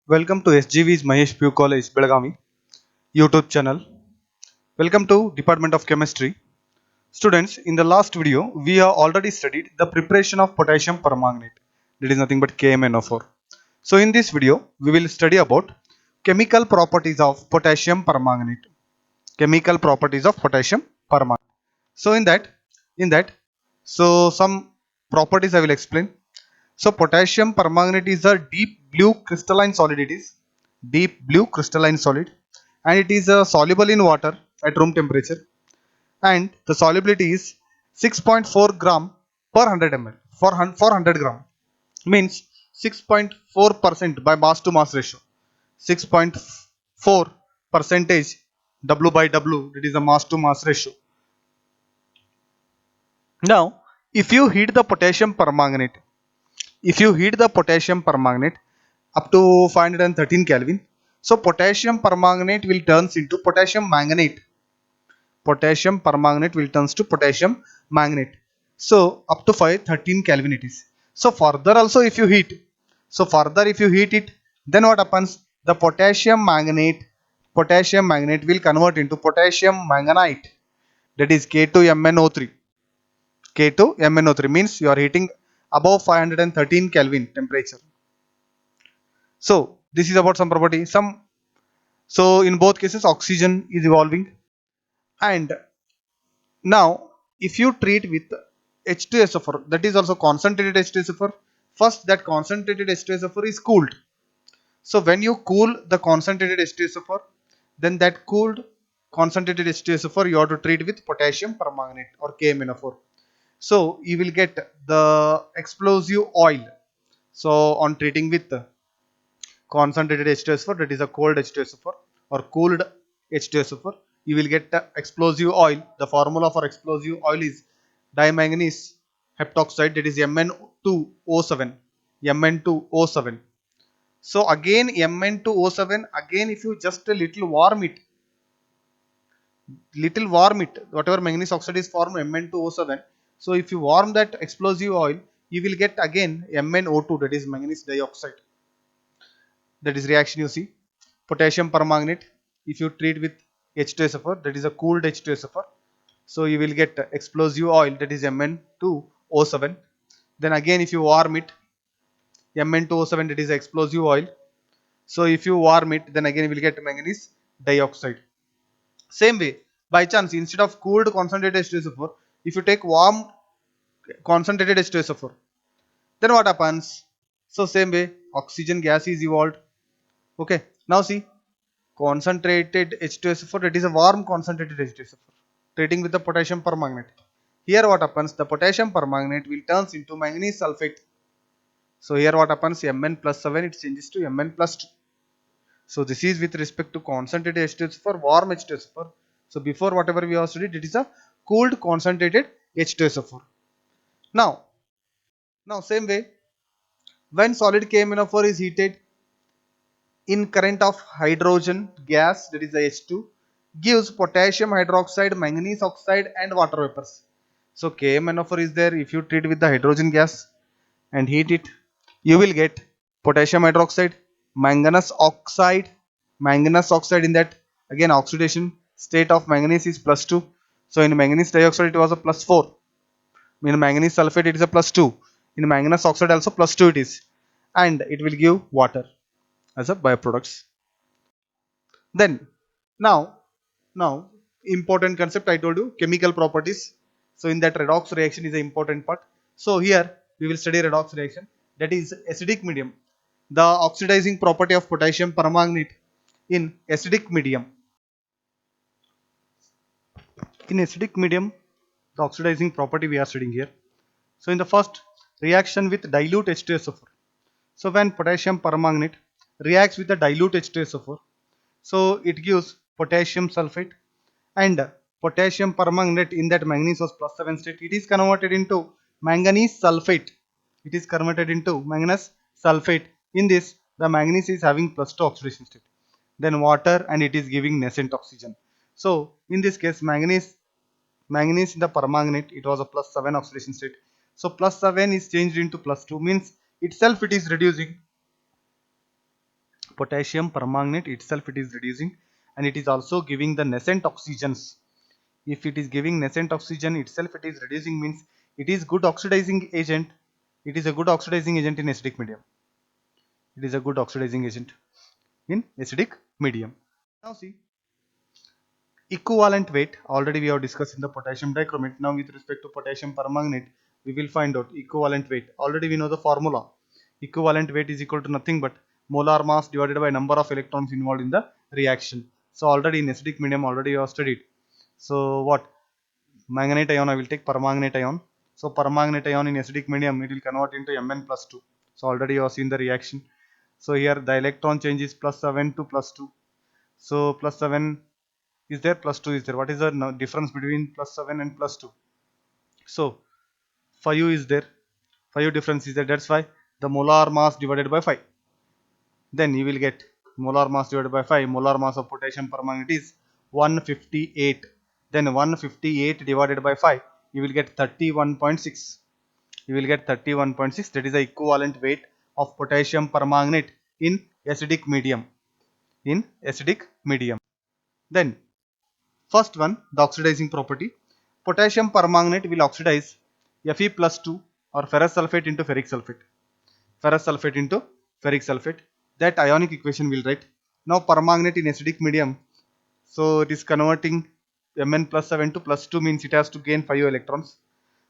Welcome to SGV's Mahesh Pugh College, Belagavi YouTube channel. Welcome to Department of Chemistry. Students, in the last video, we have already studied the preparation of potassium permanganate. That is nothing but KMnO4. So in this video, we will study about chemical properties of potassium permanganate. Chemical properties of potassium permanganate. So in that, some properties I will explain. So potassium permanganate is a deep blue crystalline solid. It is deep blue crystalline solid, and it is soluble in water at room temperature, and the solubility is 6.4 gram per 100 ml for 400 gram, means 6.4% by mass to mass ratio. 6.4 percentage W by W, that is the mass to mass ratio. Now, if you heat the potassium permanganate, if you heat the potassium permanganate up to 513 Kelvin, so potassium permanganate will turns into potassium manganate. Potassium permanganate will turns to potassium manganate. So up to 513 Kelvin it is. So further also if you heat it, then what happens? The potassium manganate will convert into potassium manganite. That is K2MnO3. K2MnO3 means you are heating above 513 Kelvin temperature. So this is about some property. So in both cases oxygen is evolving. And now if you treat with H2SO4, that is also concentrated H2SO4, first that concentrated H2SO4 is cooled. So when you cool the concentrated H2SO4, then that cooled concentrated H2SO4 you have to treat with potassium permanganate or KMnO4. So you will get the explosive oil. So on treating with concentrated H2SO4, that is a cold H2SO4 or cooled H2SO4, you will get explosive oil. The formula for explosive oil is dimanganese heptoxide, that is Mn2O7. Mn2O7. So again Mn2O7, again if you just a little warm it, whatever manganese oxide is formed Mn2O7. So if you warm that explosive oil, you will get again MnO2, that is manganese dioxide. That is reaction you see. Potassium permanganate, if you treat with H2SO4, that is a cooled H2SO4, so you will get explosive oil, that is Mn2O7. Then again if you warm it, Mn2O7, that is explosive oil, so if you warm it, then again you will get manganese dioxide. Same way, by chance, instead of cooled concentrated H2SO4, if you take warm concentrated H2SO4, then what happens? So same way, oxygen gas is evolved. Okay, now see, concentrated H2SO4, that is a warm concentrated H2SO4 treating with the potassium permanganate. Here what happens? The potassium permanganate will turns into manganese sulfate. So here what happens? Mn plus 7, it changes to Mn plus 2. So this is with respect to concentrated H2SO4, warm H2SO4. So before whatever we have studied, it is a cooled concentrated H2SO4. Now, same way, when solid KMnO4 is heated, in current of hydrogen gas, that is the H2, gives potassium hydroxide, manganese oxide and water vapors. So KMnO4 is there. If you treat with the hydrogen gas and heat it, you will get potassium hydroxide, manganese oxide. In that, again oxidation state of manganese is +2. So in manganese dioxide it was a +4. In manganese sulfate it is a +2. In manganese oxide also +2 it is, and it will give water as a byproducts. Then now important concept I told you, chemical properties. So in that, redox reaction is an important part. So here we will study redox reaction, that is acidic medium. The oxidizing property of potassium permanganate in acidic medium. In acidic medium, the oxidizing property we are studying here. So in the first reaction with dilute H2SO4. So when potassium permanganate reacts with the dilute H2SO4, so it gives potassium sulfate, and potassium permanganate, in that manganese was +7 state, it is converted into manganese sulfate. It is converted into manganese sulfate. In this, the manganese is having +2 oxidation state, then water, and it is giving nascent oxygen. So in this case, manganese in the permanganate, it was a +7 oxidation state. So +7 is changed into +2, means itself it is reducing. Potassium permanganate itself it is reducing, and it is also giving the nascent oxygens. If it is giving nascent oxygen itself it is reducing, means it is good oxidizing agent. It is a good oxidizing agent in acidic medium. It is a good oxidizing agent in acidic medium. Now see, equivalent weight already we have discussed in the potassium dichromate. Now with respect to potassium permanganate, we will find out equivalent weight. Already we know the formula. Equivalent weight is equal to nothing but molar mass divided by number of electrons involved in the reaction. So already in acidic medium already you have studied. So what, manganate ion I will take permanganate ion. So permanganate ion in acidic medium it will convert into Mn plus 2. So already you have seen the reaction. So here the electron change is plus 7 to plus 2. So plus 7 is there, plus 2 is there. What is the difference between plus 7 and plus 2? So 5 is there. 5 difference is there. That's why the molar mass divided by 5. Then you will get molar mass divided by 5. Molar mass of potassium permanganate is 158. Then 158 divided by 5. You will get 31.6. You will get 31.6. That is the equivalent weight of potassium permanganate in acidic medium. In acidic medium. Then first one, the oxidizing property. Potassium permanganate will oxidize Fe plus 2 or ferrous sulfate into ferric sulfate. Ferrous sulfate into ferric sulfate. That ionic equation will write. Now permanganate in acidic medium. So it is converting Mn plus 7 to plus 2, means it has to gain 5 electrons.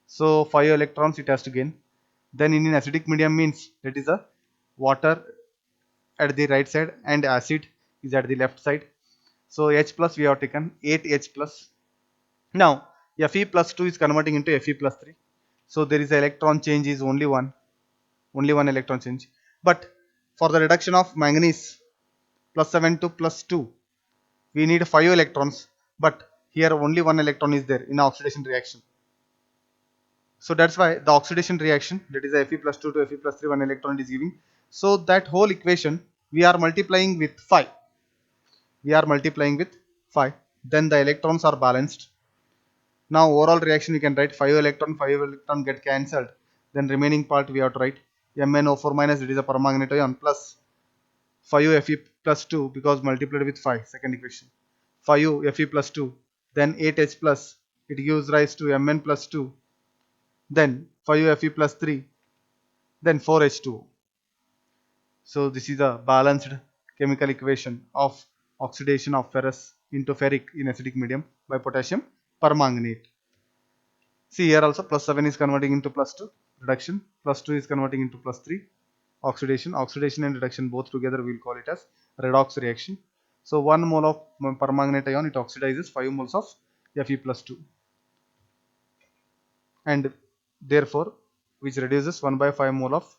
So 5 electrons it has to gain. Then in an acidic medium means that is a water at the right side and acid is at the left side. So H plus we have taken 8H plus. Now Fe plus 2 is converting into Fe plus 3. So there is an electron change is only one electron change. But for the reduction of manganese plus 7 to plus 2, we need 5 electrons. But here only one electron is there in oxidation reaction. So that's why the oxidation reaction, that is Fe plus 2 to Fe plus 3, one electron is giving. So that whole equation we are multiplying with 5. We are multiplying with 5. Then the electrons are balanced. Now overall reaction you can write 5 electron get cancelled. Then remaining part we have to write MnO4 minus, it is a permanganate ion, plus 5 Fe plus 2 because multiplied with 5, second equation. 5 Fe plus 2, then 8H plus, it gives rise to Mn plus 2, then 5 Fe plus 3, then 4H2O. So this is a balanced chemical equation of oxidation of ferrous into ferric in acidic medium by potassium permanganate. See here also plus 7 is converting into plus 2, reduction, plus 2 is converting into plus 3, oxidation. Oxidation and reduction both together we will call it as redox reaction. So 1 mole of permanganate ion, it oxidizes 5 moles of Fe plus 2, and therefore which reduces 1 by 5 mole of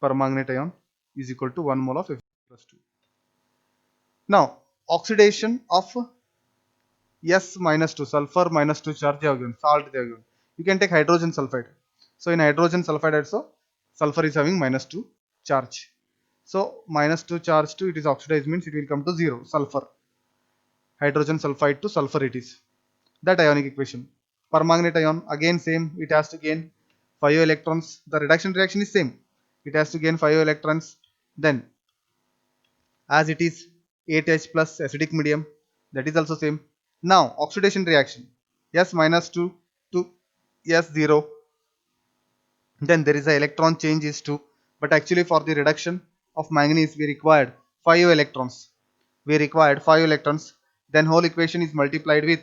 permanganate ion is equal to 1 mole of Fe plus 2. Now oxidation of S minus 2, sulfur minus 2 charge they have given, salt they have given. You can take hydrogen sulfide. So in hydrogen sulfide also, sulfur is having minus 2 charge. So minus 2 charge to it is oxidized, means it will come to 0, sulfur. Hydrogen sulfide to sulfur it is. That ionic equation. Permanganate ion, again same, it has to gain 5 electrons. The reduction reaction is same. It has to gain 5 electrons. Then as it is 8H plus acidic medium, that is also same. Now oxidation reaction, S minus 2 to S0, then there is a electron change is 2, but actually for the reduction of manganese we required 5 electrons. We required 5 electrons, then whole equation is multiplied with,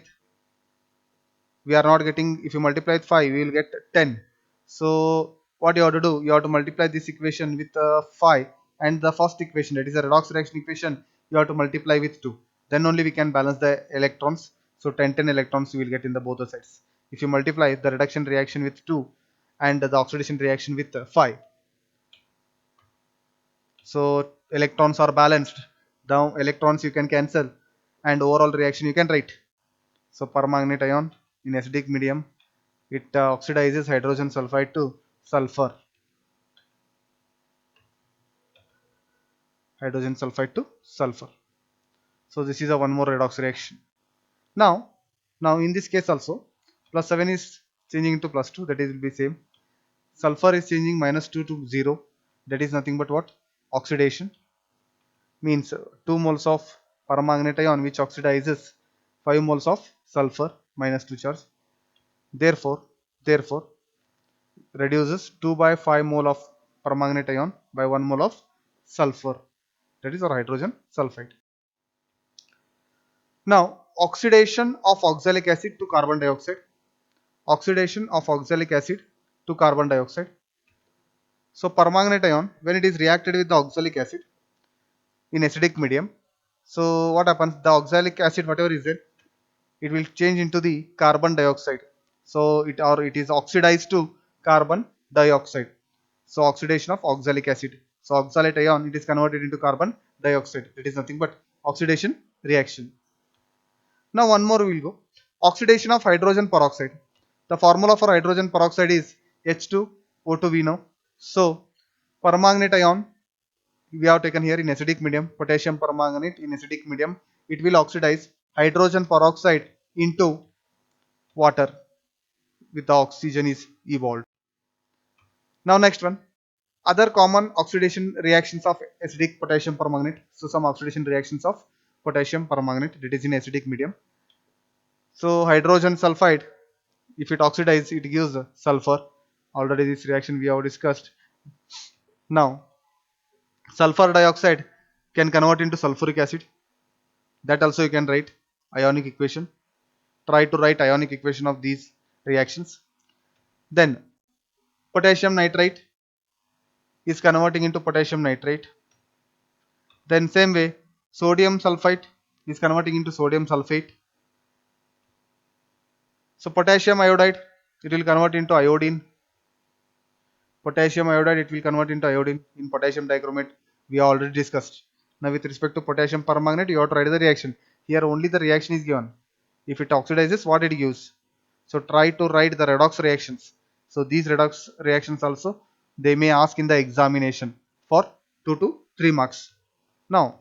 we are not getting, if you multiply with 5 we will get 10. So what you have to do, you have to multiply this equation with 5, and the first equation, that is a redox reaction equation, you have to multiply with 2, then only we can balance the electrons. So 10 electrons you will get in the both the sides if you multiply the reduction reaction with 2 and the oxidation reaction with 5. So electrons are balanced, down electrons you can cancel, and overall reaction you can write. So permanganate ion in acidic medium, it oxidizes hydrogen sulfide to sulfur. Hydrogen sulfide to sulfur. So this is a one more redox reaction. Now in this case also, plus 7 is changing into plus 2, that is will be same. Sulfur is changing minus 2 to 0, that is nothing but what, oxidation. means 2 moles of permanganate ion which oxidizes 5 moles of sulfur minus 2 charge. Therefore reduces 2 by 5 mole of permanganate ion by 1 mole of sulfur, that is our hydrogen sulfide. Now oxidation of oxalic acid to carbon dioxide. Oxidation of oxalic acid to carbon dioxide. So permanganate ion, when it is reacted with the oxalic acid in acidic medium, so what happens? The oxalic acid, whatever is there, it will change into the carbon dioxide. So it is oxidized to carbon dioxide. So oxidation of oxalic acid. So oxalate ion, it is converted into carbon dioxide. It is nothing but oxidation reaction. Now one more we will go. Oxidation of hydrogen peroxide. The formula for hydrogen peroxide is H2O2 we know. So permanganate ion we have taken here in acidic medium, potassium permanganate in acidic medium, it will oxidize hydrogen peroxide into water with the oxygen is evolved. Now next one, other common oxidation reactions of acidic potassium permanganate. So some oxidation reactions of potassium permanganate, that is in acidic medium. So hydrogen sulfide, if it oxidizes, it gives sulfur. Already this reaction we have discussed. Now sulfur dioxide can convert into sulfuric acid. That also you can write ionic equation. Try to write ionic equation of these reactions. Then potassium nitrite is converting into potassium nitrate. Then same way sodium sulfite is converting into sodium sulfate. So potassium iodide, it will convert into iodine. Potassium iodide, it will convert into iodine in potassium dichromate. We have already discussed. Now with respect to potassium permanganate, you have to write the reaction. Here only the reaction is given. If it oxidizes, what it gives. So try to write the redox reactions. So these redox reactions also they may ask in the examination for 2 to 3 marks. Now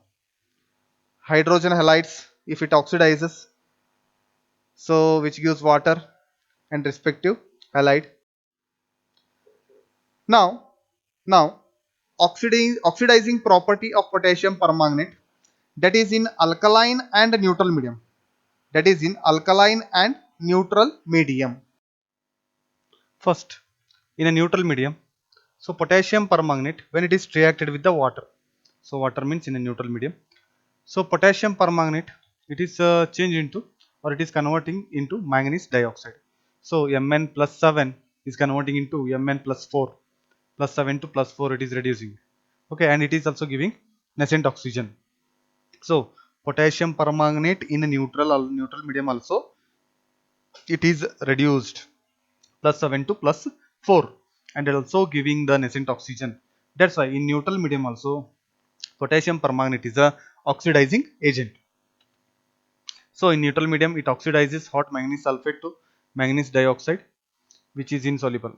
hydrogen halides, if it oxidizes, so which gives water and respective halide. Now, now oxidizing property of potassium permanganate, that is in alkaline and neutral medium. That is in alkaline and neutral medium. First, in a neutral medium, so potassium permanganate when it is reacted with the water. So water means in a neutral medium. So potassium permanganate, it is changed into or it is converting into manganese dioxide. So Mn plus 7 is converting into Mn plus 4, plus 7 to plus 4 it is reducing. Okay, and it is also giving nascent oxygen. So potassium permanganate in a neutral medium also it is reduced plus 7 to plus 4 and also giving the nascent oxygen. That's why in neutral medium also potassium permanganate is a oxidizing agent. So in neutral medium it oxidizes hot manganese sulfate to manganese dioxide which is insoluble.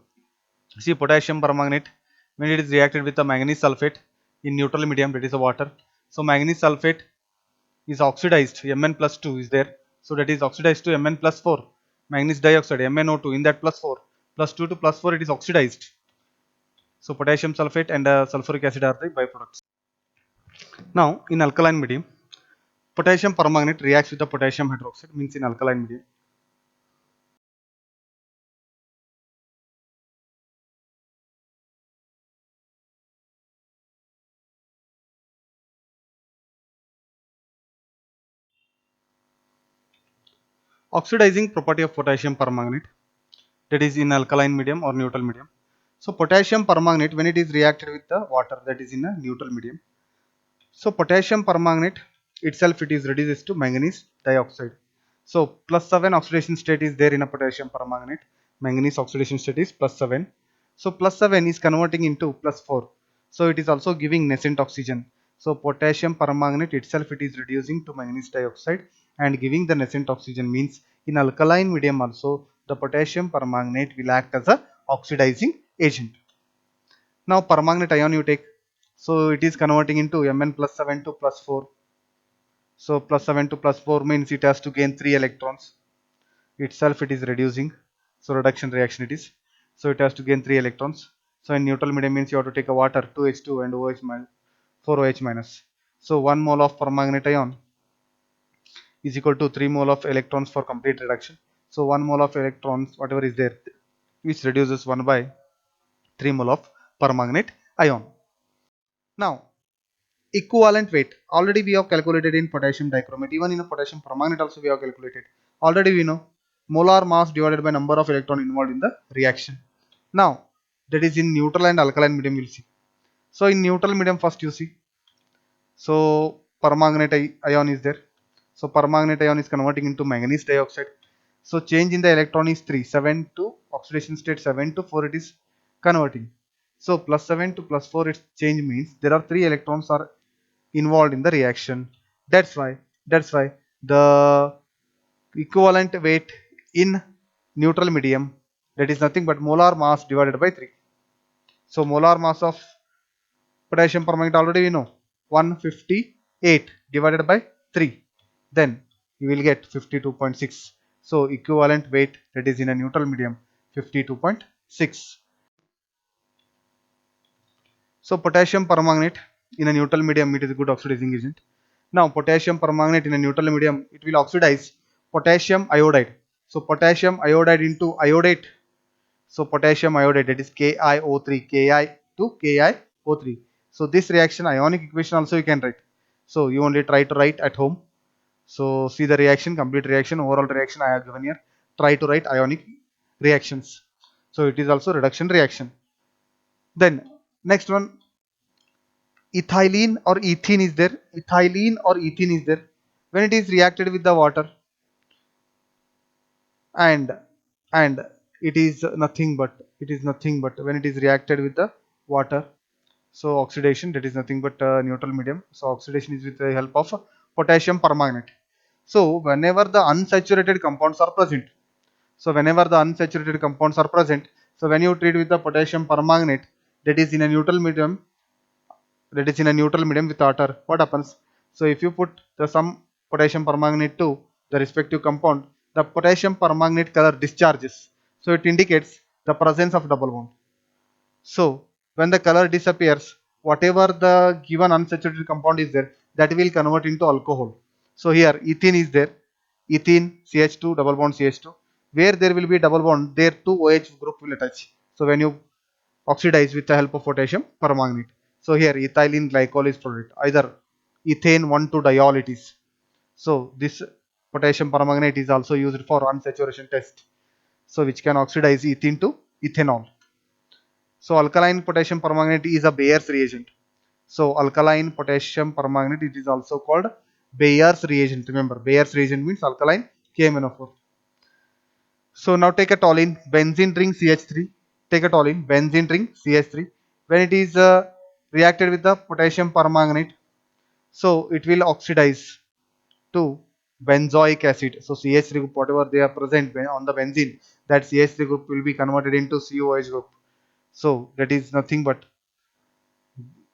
See potassium permanganate when it is reacted with the manganese sulfate in neutral medium, that is a water. So manganese sulfate is oxidized, Mn plus 2 is there. So that is oxidized to Mn plus 4. Manganese dioxide MnO2 in that plus 4 plus 2 to plus 4 it is oxidized. So potassium sulfate and sulfuric acid are the byproducts. Now in alkaline medium, potassium permanganate reacts with the potassium hydroxide, means in alkaline medium. Oxidizing property of potassium permanganate, that is in alkaline medium or neutral medium. So potassium permanganate when it is reacted with the water, that is in a neutral medium. So potassium permanganate itself it is reduced to manganese dioxide. So plus 7 oxidation state is there in a potassium permanganate. Manganese oxidation state is plus 7. So plus 7 is converting into plus 4. So it is also giving nascent oxygen. So potassium permanganate itself it is reducing to manganese dioxide and giving the nascent oxygen, means in alkaline medium also the potassium permanganate will act as a oxidizing agent. Now permanganate ion you take, so it is converting into Mn plus 7 to plus 4. So plus 7 to plus 4 means it has to gain 3 electrons. Itself it is reducing. So reduction reaction it is. So it has to gain 3 electrons. So in neutral medium means you have to take a water 2H2 and OH minus 4OH minus. So 1 mole of permanganate ion is equal to 3 mole of electrons for complete reduction. So 1 mole of electrons, whatever is there, which reduces 1 by 3 mole of permanganate ion. Now, equivalent weight. Already we have calculated in potassium dichromate. Even in a potassium permanganate also we have calculated. Already we know molar mass divided by number of electron involved in the reaction. Now, that is in neutral and alkaline medium we'll see. So in neutral medium first you see. So permanganate ion is there. So permanganate ion is converting into manganese dioxide. So change in the electron is 3, 7 to oxidation state 7 to 4 it is converting. So plus 7 to plus 4 its change means there are 3 electrons are involved in the reaction. That's why the equivalent weight in neutral medium, that is nothing but molar mass divided by 3. So molar mass of potassium permanganate already we know 158 divided by 3, then you will get 52.6. So equivalent weight, that is in a neutral medium, 52.6. So potassium permanganate in a neutral medium, it is a good oxidizing agent. Now potassium permanganate in a neutral medium, it will oxidize potassium iodide. So potassium iodide into iodate. So potassium iodide, that is KiO3, Ki to KiO3. So this reaction ionic equation also you can write. So you only try to write at home. So see the reaction, complete reaction, overall reaction I have given here. Try to write ionic reactions. So it is also reduction reaction. Then next one, ethylene or ethene is there. Ethylene or ethene is there. When it is reacted with the water, and and it is nothing but when it is reacted with the water, so oxidation, that is nothing but neutral medium. So oxidation is with the help of potassium permanganate. So whenever the unsaturated compounds are present, so when you treat with the potassium permanganate, that is in a neutral medium, with water, what happens? So if you put the some potassium permanganate to the respective compound, the potassium permanganate color discharges, so it indicates the presence of double bond. So when the color disappears, whatever the given unsaturated compound is there, that will convert into alcohol. So here ethene is there, ethene CH2 double bond CH2, where there will be double bond, there two OH group will attach. So when you oxidize with the help of potassium permanganate, so here ethylene glycol is produced, either ethane 1,2 diol it is. So this potassium permanganate is also used for unsaturation test, so which can oxidize ethene to ethanol. So alkaline potassium permanganate is a Bayer's reagent. So alkaline potassium permanganate, it is also called Bayer's reagent. Remember, Bayer's reagent means alkaline KMnO4. So now take a toluene, benzene ring CH3. Take a toluene, benzene ring CH3. When it is reacted with the potassium permanganate, so it will oxidize to benzoic acid. So CH3 group, whatever they are present on the benzene, that CH3 group will be converted into COH group. So that is nothing but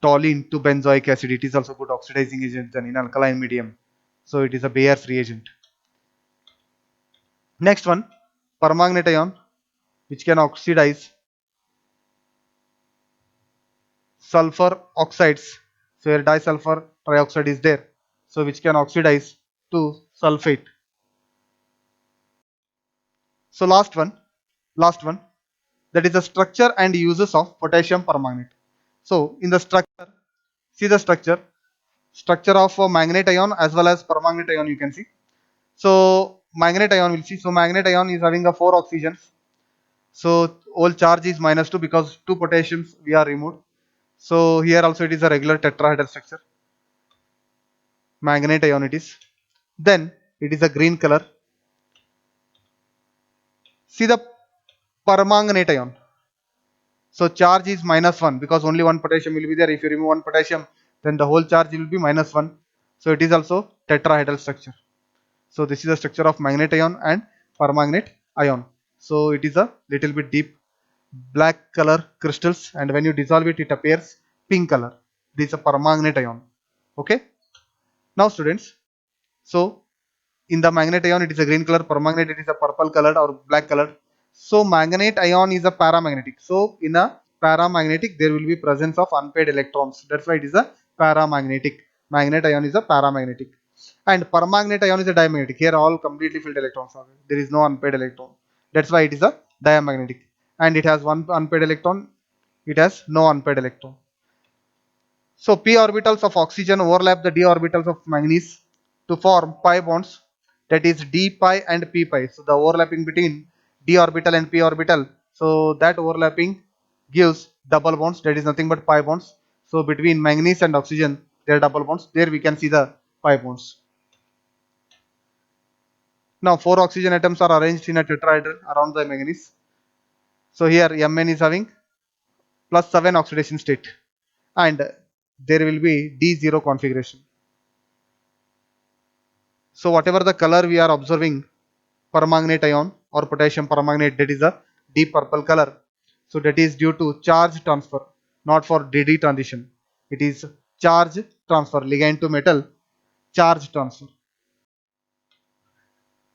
toluene to benzoic acid. It is also good oxidizing agent than in alkaline medium. So it is a Bayer's reagent. Next one, permanganate ion, which can oxidize sulfur oxides. So here disulfur trioxide is there, so which can oxidize to sulfate. So last one, that is the structure and uses of potassium permanganate. So in the structure, see the structure of manganate ion as well as permanganate ion you can see. So manganate ion will see. So manganate ion is having a 4 oxygens. So whole charge is -2 because 2 potassiums we are removed. So here also it is a regular tetrahedral structure. Manganate ion it is. Then it is a green color. See the permanganate ion. So charge is -1 because only one potassium will be there. If you remove one potassium, then the whole charge will be -1. So it is also tetrahedral structure. So this is the structure of manganate ion and permanganate ion. So it is a little bit deep black color crystals, and when you dissolve it, it appears pink color. This is a permanganate ion. Okay. Now students, so in the manganate ion it is a green color, permanganate it is a purple colored or black colored. So manganate ion is a paramagnetic. So in a paramagnetic there will be presence of unpaired electrons. That's why it is a paramagnetic. magnet ion is a paramagnetic, and permanganate ion is a diamagnetic. Here all completely filled electrons are there. There is no unpaired electron. That's why it is a diamagnetic, and it has one unpaired electron. It has no unpaired electron. So p orbitals of oxygen overlap the d orbitals of manganese to form pi bonds, that is d pi and p pi. So the overlapping between d orbital and p orbital, so that overlapping gives double bonds, that is nothing but pi bonds. So between manganese and oxygen there are double bonds. There we can see the pi bonds. Now four oxygen atoms are arranged in a tetrahedron around the manganese. So here Mn is having plus 7 oxidation state, and there will be D0 configuration. So whatever the color we are observing, permanganate ion or potassium permanganate, that is a deep purple color. So that is due to charge transfer, not for DD transition. It is charge transfer, ligand to metal charge transfer.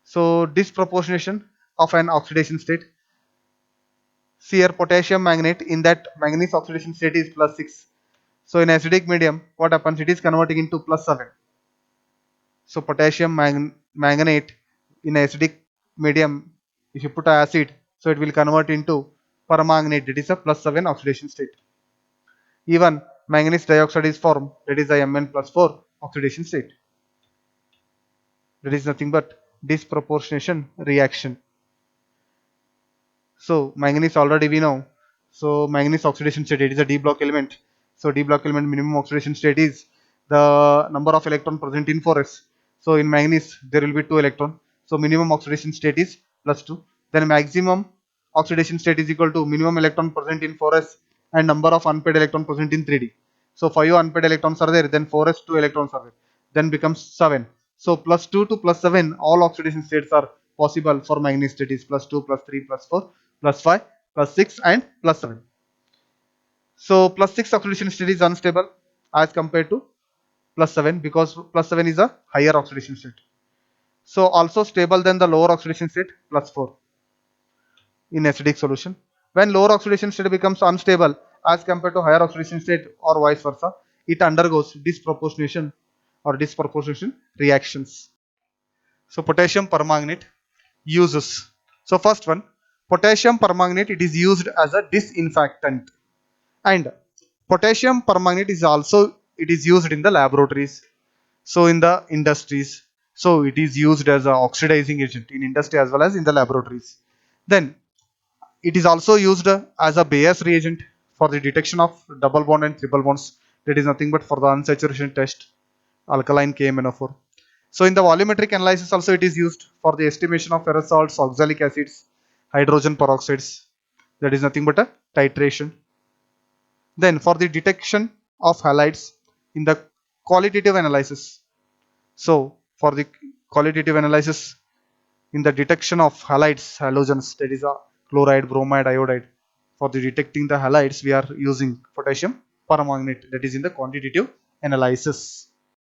So disproportionation of an oxidation state. See here potassium manganate, in that manganese oxidation state is plus 6. So in acidic medium, what happens? It is converting into plus 7. So potassium manganate in acidic medium, if you put acid, so it will convert into permanganate, that is a plus 7 oxidation state. Even manganese dioxide is formed, that is a Mn plus 4 oxidation state. That is nothing but disproportionation reaction. So manganese already we know. So manganese oxidation state, it is a d block element. So d block element minimum oxidation state is the number of electron present in 4s. So in manganese there will be 2 electron. So minimum oxidation state is plus 2. Then maximum oxidation state is equal to minimum electron present in 4s and number of unpaired electron present in 3d. So 5 unpaired electrons are there, then 4s 2 electrons are there, then becomes 7. So plus 2 to plus 7, all oxidation states are possible for manganese, that is plus 2, plus 3, plus 4, plus 5, plus 6 and plus 7. So plus 6 oxidation state is unstable as compared to plus 7, because plus 7 is a higher oxidation state. So also stable than the lower oxidation state plus 4 in acidic solution. When lower oxidation state becomes unstable as compared to higher oxidation state or vice versa, it undergoes disproportionation or disproportionation reactions. So potassium permanganate uses. So first one, potassium permanganate, it is used as a disinfectant, and potassium permanganate is also, it is used in the laboratories, so in the industries. So it is used as a oxidizing agent in industry as well as in the laboratories. Then it is also used as a Bayes reagent for the detection of double bond and triple bonds. That is nothing but for the unsaturation test, alkaline KMNO4. So in the volumetric analysis also it is used for the estimation of ferrous salts, oxalic acids, hydrogen peroxides. That is nothing but a titration. Then for the detection of halides in the qualitative analysis. So for the qualitative analysis in the detection of halides, halogens, that is a chloride, bromide, iodide. For the detecting the halides, we are using potassium permanganate, that is in the quantitative analysis.